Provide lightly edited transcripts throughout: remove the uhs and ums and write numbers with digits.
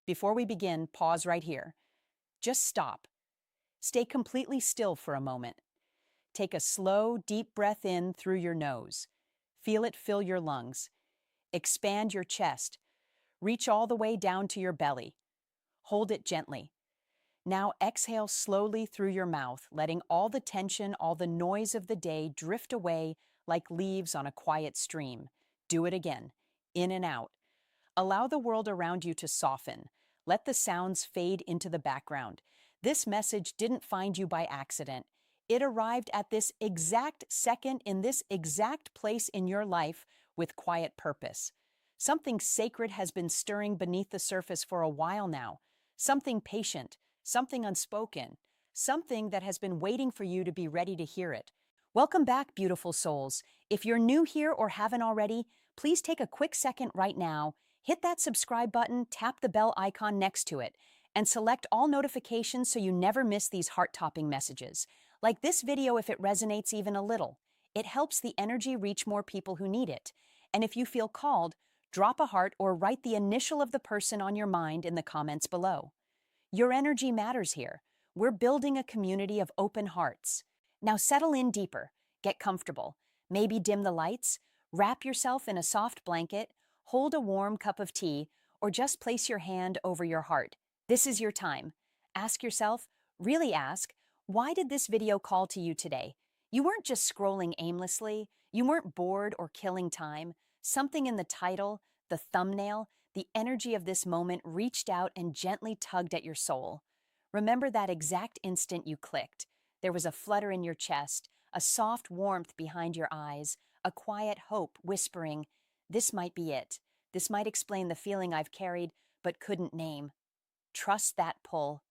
Before we begin, pause right here. Just stop. Stay completely still for a moment. Take a slow, deep breath in through your nose. Feel it fill your lungs. Expand your chest. Reach all the way down to your belly. Hold it gently. Now exhale slowly through your mouth, letting all the tension, all the noise of the day drift away like leaves on a quiet stream. Do it again, in and out. Allow the world around you to soften. Let the sounds fade into the background. This message didn't find you by accident. It arrived at this exact second in this exact place in your life with quiet purpose. Something sacred has been stirring beneath the surface for a while now. Something patient, something unspoken, something that has been waiting for you to be ready to hear it. Welcome back, beautiful souls. If you're new here or haven't already, please take a quick second right now. Hit that subscribe button, tap the bell icon next to it, and select all notifications so you never miss these heart-topping messages. Like this video if it resonates even a little. It helps the energy reach more people who need it. And if you feel called, drop a heart or write the initial of the person on your mind in the comments below. Your energy matters here. We're building a community of open hearts. Now settle in deeper, get comfortable, maybe dim the lights, wrap yourself in a soft blanket, hold a warm cup of tea, or just place your hand over your heart. This is your time. Ask yourself, really ask, why did this video call to you today? You weren't just scrolling aimlessly, you weren't bored or killing time. Something in the title, the thumbnail, the energy of this moment reached out and gently tugged at your soul. Remember that exact instant you clicked. There was a flutter in your chest, a soft warmth behind your eyes, a quiet hope whispering, "This might be it. This might explain the feeling I've carried but couldn't name." Trust that pull.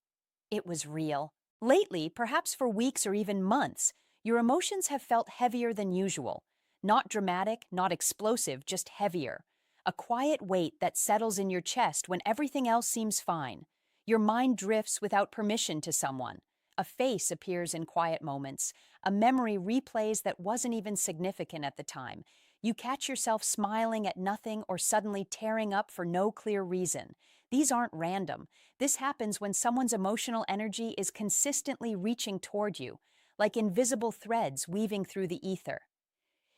It was real. Lately, perhaps for weeks or even months, your emotions have felt heavier than usual. Not dramatic, not explosive, just heavier. A quiet weight that settles in your chest when everything else seems fine. Your mind drifts without permission to someone. A face appears in quiet moments. A memory replays that wasn't even significant at the time. You catch yourself smiling at nothing or suddenly tearing up for no clear reason. These aren't random. This happens when someone's emotional energy is consistently reaching toward you, like invisible threads weaving through the ether.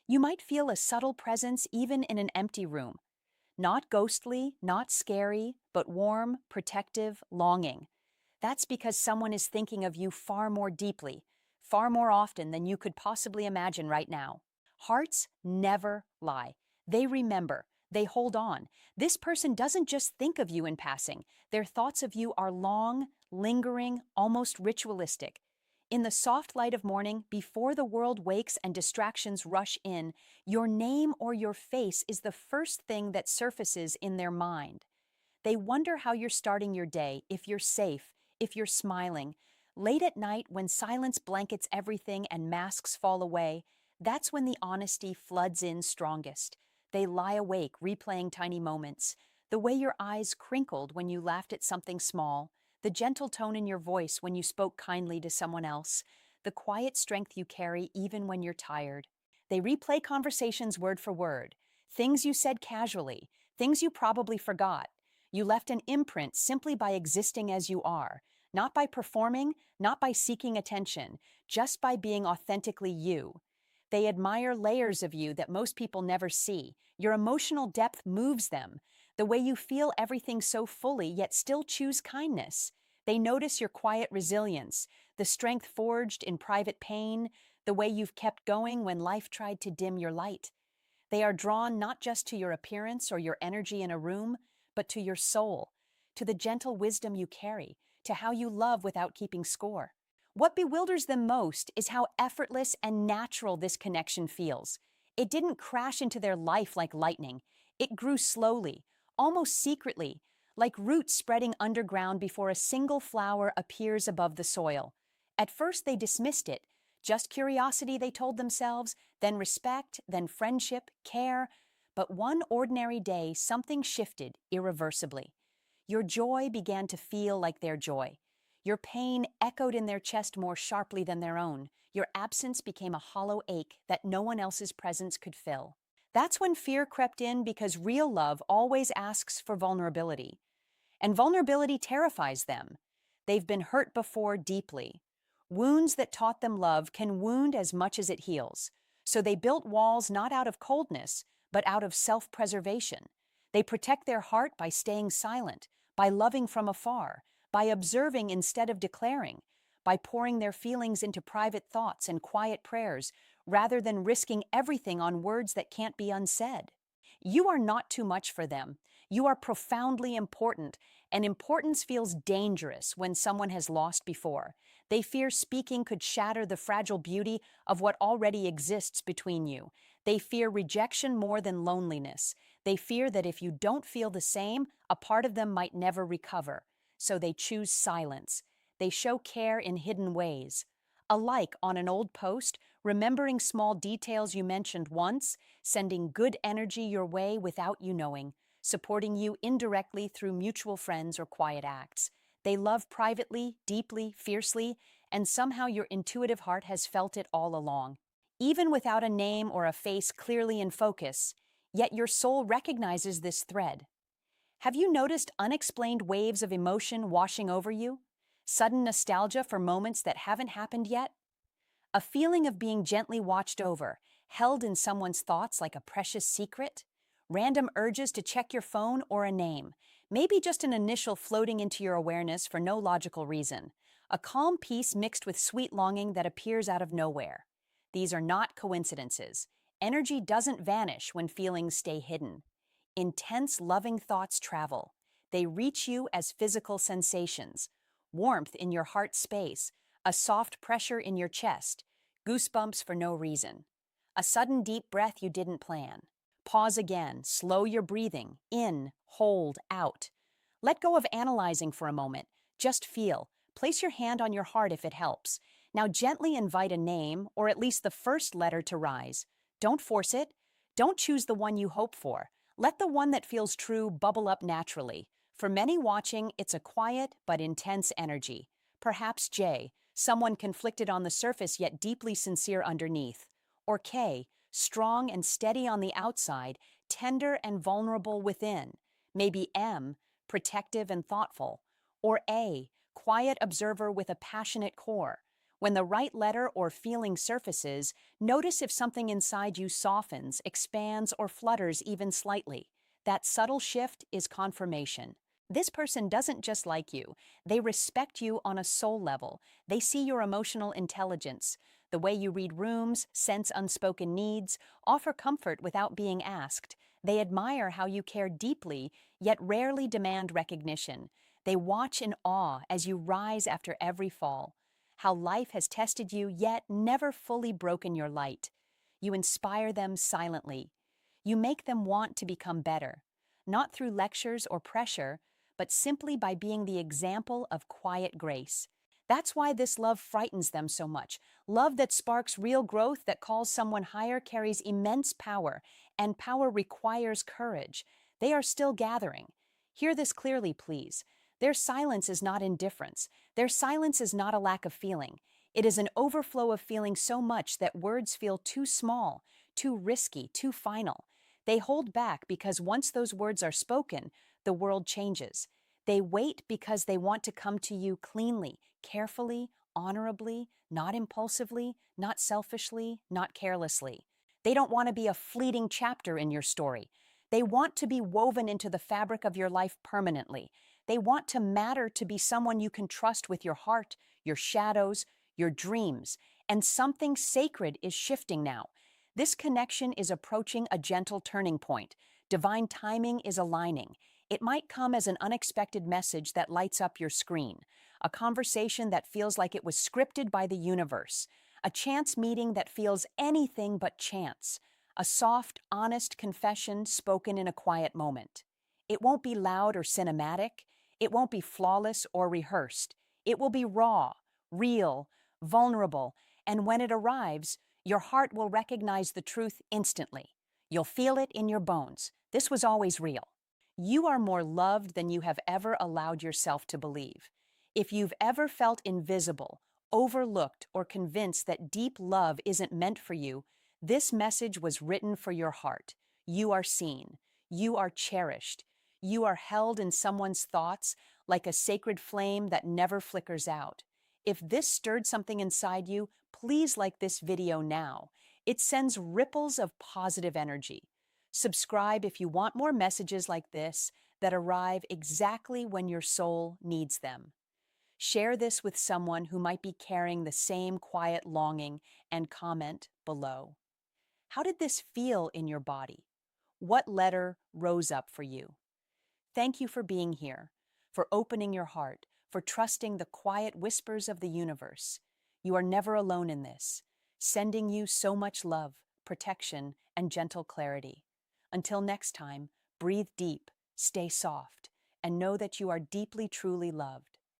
You might feel a subtle presence even in an empty room. Not ghostly, not scary, but warm, protective, longing. That's because someone is thinking of you far more deeply, far more often than you could possibly imagine right now. Hearts never lie. They remember. They hold on. This person doesn't just think of you in passing. Their thoughts of you are long, lingering, almost ritualistic. In the soft light of morning, before the world wakes and distractions rush in, your name or your face is the first thing that surfaces in their mind. They wonder how you're starting your day, if you're safe, if you're smiling. Late at night, when silence blankets everything and masks fall away, that's when the honesty floods in strongest. They lie awake, replaying tiny moments. The way your eyes crinkled when you laughed at something small, the gentle tone in your voice when you spoke kindly to someone else, the quiet strength you carry even when you're tired. They replay conversations word for word, things you said casually, things you probably forgot. You left an imprint simply by existing as you are, not by performing, not by seeking attention, just by being authentically you. They admire layers of you that most people never see. Your emotional depth moves them, the way you feel everything so fully yet still choose kindness. They notice your quiet resilience, the strength forged in private pain, the way you've kept going when life tried to dim your light. They are drawn not just to your appearance or your energy in a room, but to your soul, to the gentle wisdom you carry, to how you love without keeping score. What bewilders them most is how effortless and natural this connection feels. It didn't crash into their life like lightning. It grew slowly, almost secretly, like roots spreading underground before a single flower appears above the soil. At first they dismissed it. Just curiosity, they told themselves, then respect, then friendship, care. But one ordinary day, something shifted irreversibly. Your joy began to feel like their joy. Your pain echoed in their chest more sharply than their own. Your absence became a hollow ache that no one else's presence could fill. That's when fear crept in because real love always asks for vulnerability. And vulnerability terrifies them. They've been hurt before deeply. Wounds that taught them love can wound as much as it heals. So they built walls not out of coldness, but out of self-preservation. They protect their heart by staying silent, by loving from afar, by observing instead of declaring, by pouring their feelings into private thoughts and quiet prayers, rather than risking everything on words that can't be unsaid. You are not too much for them. You are profoundly important, and importance feels dangerous when someone has lost before. They fear speaking could shatter the fragile beauty of what already exists between you. They fear rejection more than loneliness. They fear that if you don't feel the same, a part of them might never recover. So they choose silence. They show care in hidden ways. A like on an old post, remembering small details you mentioned once, sending good energy your way without you knowing, supporting you indirectly through mutual friends or quiet acts. They love privately, deeply, fiercely, and somehow your intuitive heart has felt it all along. Even without a name or a face clearly in focus, yet your soul recognizes this thread. Have you noticed unexplained waves of emotion washing over you? Sudden nostalgia for moments that haven't happened yet? A feeling of being gently watched over, held in someone's thoughts like a precious secret? Random urges to check your phone or a name, maybe just an initial floating into your awareness for no logical reason. A calm peace mixed with sweet longing that appears out of nowhere. These are not coincidences. Energy doesn't vanish when feelings stay hidden. Intense, loving thoughts travel. They reach you as physical sensations. Warmth in your heart space, a soft pressure in your chest, goosebumps for no reason. A sudden deep breath you didn't plan. Pause again, slow your breathing, in, hold, out. Let go of analyzing for a moment. Just feel. Place your hand on your heart if it helps. Now gently invite a name, or at least the first letter to rise. Don't force it. Don't choose the one you hope for. Let the one that feels true bubble up naturally. For many watching, it's a quiet but intense energy. Perhaps J, someone conflicted on the surface yet deeply sincere underneath. Or K, strong and steady on the outside, tender and vulnerable within. Maybe M, protective and thoughtful. Or A, quiet observer with a passionate core. When the right letter or feeling surfaces, notice if something inside you softens, expands, or flutters even slightly. That subtle shift is confirmation. This person doesn't just like you. They respect you on a soul level. They see your emotional intelligence, the way you read rooms, sense unspoken needs, offer comfort without being asked. They admire how you care deeply, yet rarely demand recognition. They watch in awe as you rise after every fall. How life has tested you, yet never fully broken your light. You inspire them silently. You make them want to become better, not through lectures or pressure, but simply by being the example of quiet grace. That's why this love frightens them so much. Love that sparks real growth, that calls someone higher, carries immense power, and power requires courage. They are still gathering. Hear this clearly, please. Their silence is not indifference. Their silence is not a lack of feeling. It is an overflow of feeling so much that words feel too small, too risky, too final. They hold back because once those words are spoken, the world changes. They wait because they want to come to you cleanly, carefully, honorably, not impulsively, not selfishly, not carelessly. They don't want to be a fleeting chapter in your story. They want to be woven into the fabric of your life permanently. They want to matter, to be someone you can trust with your heart, your shadows, your dreams. And something sacred is shifting now. This connection is approaching a gentle turning point. Divine timing is aligning. It might come as an unexpected message that lights up your screen, a conversation that feels like it was scripted by the universe, a chance meeting that feels anything but chance, a soft, honest confession spoken in a quiet moment. It won't be loud or cinematic. It won't be flawless or rehearsed. It will be raw, real, vulnerable, and when it arrives, your heart will recognize the truth instantly. You'll feel it in your bones. This was always real. You are more loved than you have ever allowed yourself to believe. If you've ever felt invisible, overlooked, or convinced that deep love isn't meant for you, this message was written for your heart. You are seen. You are cherished. You are held in someone's thoughts like a sacred flame that never flickers out. If this stirred something inside you, please like this video now. It sends ripples of positive energy. Subscribe if you want more messages like this that arrive exactly when your soul needs them. Share this with someone who might be carrying the same quiet longing and comment below. How did this feel in your body? What letter rose up for you? Thank you for being here, for opening your heart, for trusting the quiet whispers of the universe. You are never alone in this, sending you so much love, protection, and gentle clarity. Until next time, breathe deep, stay soft, and know that you are deeply, truly loved.